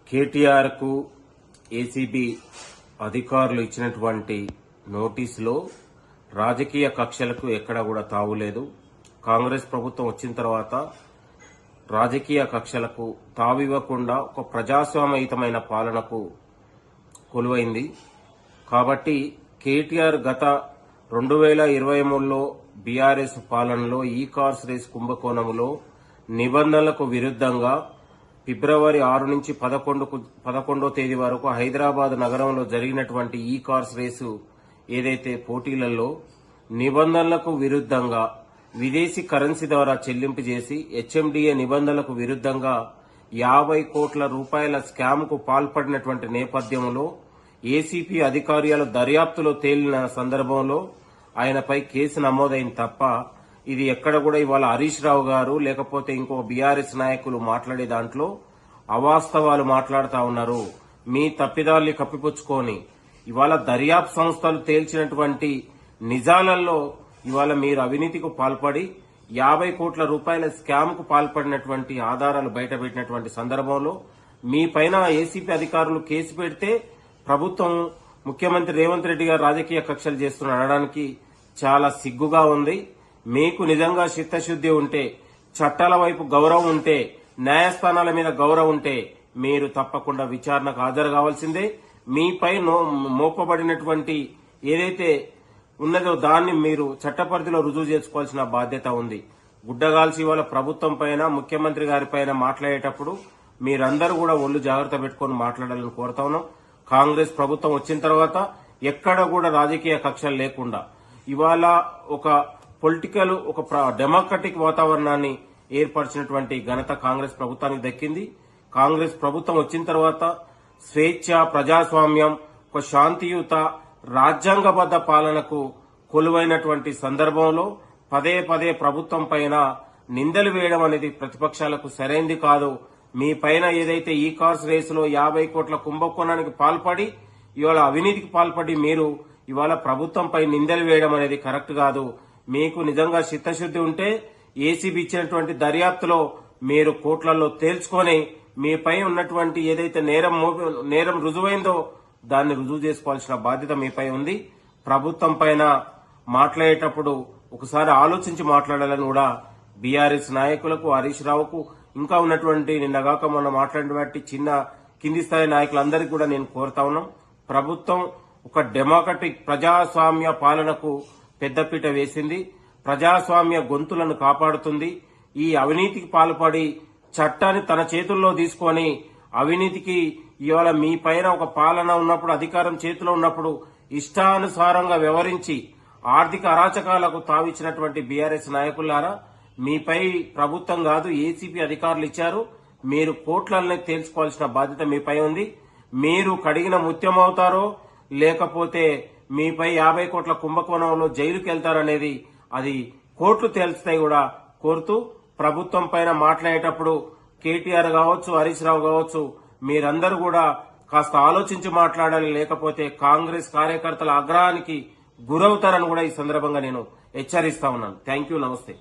కేటీఆర్ కు ఏసీబీ అధికారులు ఇచ్చినటువంటి నోటీసులో రాజకీయ కక్షలకు ఎక్కడ కూడా తావులేదు. కాంగ్రెస్ ప్రభుత్వం వచ్చిన తర్వాత రాజకీయ కక్షలకు తావివ్వకుండా ఒక ప్రజాస్వామ్యయుతమైన పాలనకు కొలువైంది. కాబట్టి కేటీఆర్ గత 2023లో బీఆర్ఎస్ పాలనలో ఈ కార్స్ రేస్ కుంభకోణంలో నిబంధనలకు విరుద్ధంగా ఫిబ్రవరి 6 నుంచి 11వ తేదీ వరకు హైదరాబాద్ నగరంలో జరిగినటువంటి ఈ కార్స్ రేసు ఏదైతే పోటీలలో నిబంధనలకు విరుద్ధంగా విదేశీ కరెన్సీ ద్వారా చెల్లింపు చేసి హెచ్ఎండిఏ నిబంధనలకు విరుద్ధంగా 50 కోట్ల రూపాయల స్కామ్ కు పాల్పడినటువంటి నేపథ్యంలో ఏసీపీ అధికారుల దర్యాప్తులో తేలిన సందర్భంలో ఆయనపై కేసు నమోదైంది తప్ప ఇది ఎక్కడ కూడా ఇవాళ హరీష్ రావు గారు లేకపోతే ఇంకో బీఆర్ఎస్ నాయకులు మాట్లాడే దాంట్లో అవాస్తవాలు మాట్లాడుతా ఉన్నారు. మీ తప్పిదాల్ని కప్పిపుచ్చుకొని ఇవాళ దర్యాప్తు సంస్థలు తేల్చినటువంటి నిజాలలో ఇవాళ మీరు అవినీతికి పాల్పడి 50 కోట్ల రూపాయల స్కామ్ కు పాల్పడినటువంటి ఆధారాలు బయటపెట్టినటువంటి సందర్భంలో మీ పైన ఏసీపీ అధికారులు కేసు పెడితే ప్రభుత్వం ముఖ్యమంత్రి రేవంత్ రెడ్డి గారు రాజకీయ కక్షలు చేస్తున్న అనడానికి చాలా సిగ్గుగా ఉంది. మీకు నిజంగా చిత్తశుద్ది ఉంటే, చట్టాల వైపు గౌరవం ఉంటే, న్యాయస్థానాల మీద గౌరవం ఉంటే మీరు తప్పకుండా విచారణకు హాజరు కావాల్సిందే. మీపై మోపబడినటువంటి ఏదైతే ఉన్నదో దాన్ని మీరు చట్టపరిధిలో రుజువు చేసుకోవాల్సిన బాధ్యత ఉంది. గుడ్డగాల్సి వాళ్ళ ప్రభుత్వం పైన ముఖ్యమంత్రి గారి పైన మాట్లాడేటప్పుడు మీరందరూ కూడా ఒళ్ళు జాగ్రత్త పెట్టుకుని మాట్లాడాలని కోరుతా ఉన్నాం. కాంగ్రెస్ ప్రభుత్వం వచ్చిన తర్వాత ఎక్కడ కూడా రాజకీయ కక్షలు లేకుండా ఇవాళ ఒక పొలిటికల్ ఒక డెమోక్రటిక్ వాతావరణాన్ని ఏర్పరిచినటువంటి ఘనత కాంగ్రెస్ ప్రభుత్వానికి దక్కింది. కాంగ్రెస్ ప్రభుత్వం వచ్చిన తర్వాత స్వేచ్ఛ, ప్రజాస్వామ్యం, ఒక శాంతియుత రాజ్యాంగబద్ద పాలనకు కొలువైనటువంటి సందర్భంలో పదే పదే ప్రభుత్వం పైన నిందలు వేయడం అనేది ప్రతిపక్షాలకు సరైంది కాదు. మీ పైన ఏదైతే ఈ కార్స్ రేసులో 50 కోట్ల కుంభకోణానికి పాల్పడి ఇవాళ అవినీతికి పాల్పడి మీరు ఇవాళ ప్రభుత్వంపై నిందలు వేయడం అనేది కరెక్ట్ కాదు. మీకు నిజంగా చిత్తశుద్ది ఉంటే ఏసీబీ ఇచ్చినటువంటి దర్యాప్తులో మీరు కోట్లలో తేల్చుకొని మీపై ఉన్నటువంటి ఏదైతే నేరం రుజువైందో దాన్ని రుజువు చేసుకోవాల్సిన బాధ్యత మీపై ఉంది. ప్రభుత్వం పైన మాట్లాడేటప్పుడు ఒకసారి ఆలోచించి మాట్లాడాలని కూడా బీఆర్ఎస్ నాయకులకు, హరీష్ రావుకు, ఇంకా ఉన్నటువంటి నిన్నగాక మొన్న మాట్లాడినటువంటి కింది స్థాయి నాయకులందరికీ కూడా నేను కోరుతా ఉన్నాం. ప్రభుత్వం ఒక డెమోక్రటిక్ ప్రజాస్వామ్య పాలనకు పెద్దపీట వేసింది. ప్రజాస్వామ్య గొంతులను కాపాడుతుంది. ఈ అవినీతికి పాల్పడి చట్టాన్ని తన చేతుల్లో తీసుకొని అవినీతికి ఇవాళ మీ పైన ఒక పాలన ఉన్నప్పుడు, అధికారం చేతిలో ఉన్నప్పుడు ఇష్టానుసారంగా వ్యవహరించి ఆర్థిక అరాచకాలకు తావిచ్చినటువంటి బీఆర్ఎస్ నాయకులారా, మీపై ప్రభుత్వం కాదు ఏసీపీ అధికారులు ఇచ్చారు. మీరు కోట్లనే తేల్చుకోవాల్సిన బాధ్యత మీపై ఉంది. మీరు కడిగిన ముత్యం అవుతారో లేకపోతే మీపై 50 కోట్ల కుంభకోణంలో జైలుకి వెళ్తారనేది అది కోర్టులు తేల్చుతాయి కూడా కోరుతూ, ప్రభుత్వం పైన మాట్లాడేటప్పుడు కేటీఆర్ కావచ్చు, హరీష్ రావు కావచ్చు, మీరందరూ కూడా కాస్త ఆలోచించి మాట్లాడాలి. లేకపోతే కాంగ్రెస్ కార్యకర్తల ఆగ్రహానికి గురవుతారని కూడా ఈ సందర్భంగా నేను హెచ్చరిస్తా ఉన్నాను. థ్యాంక్ యూ, నమస్తే.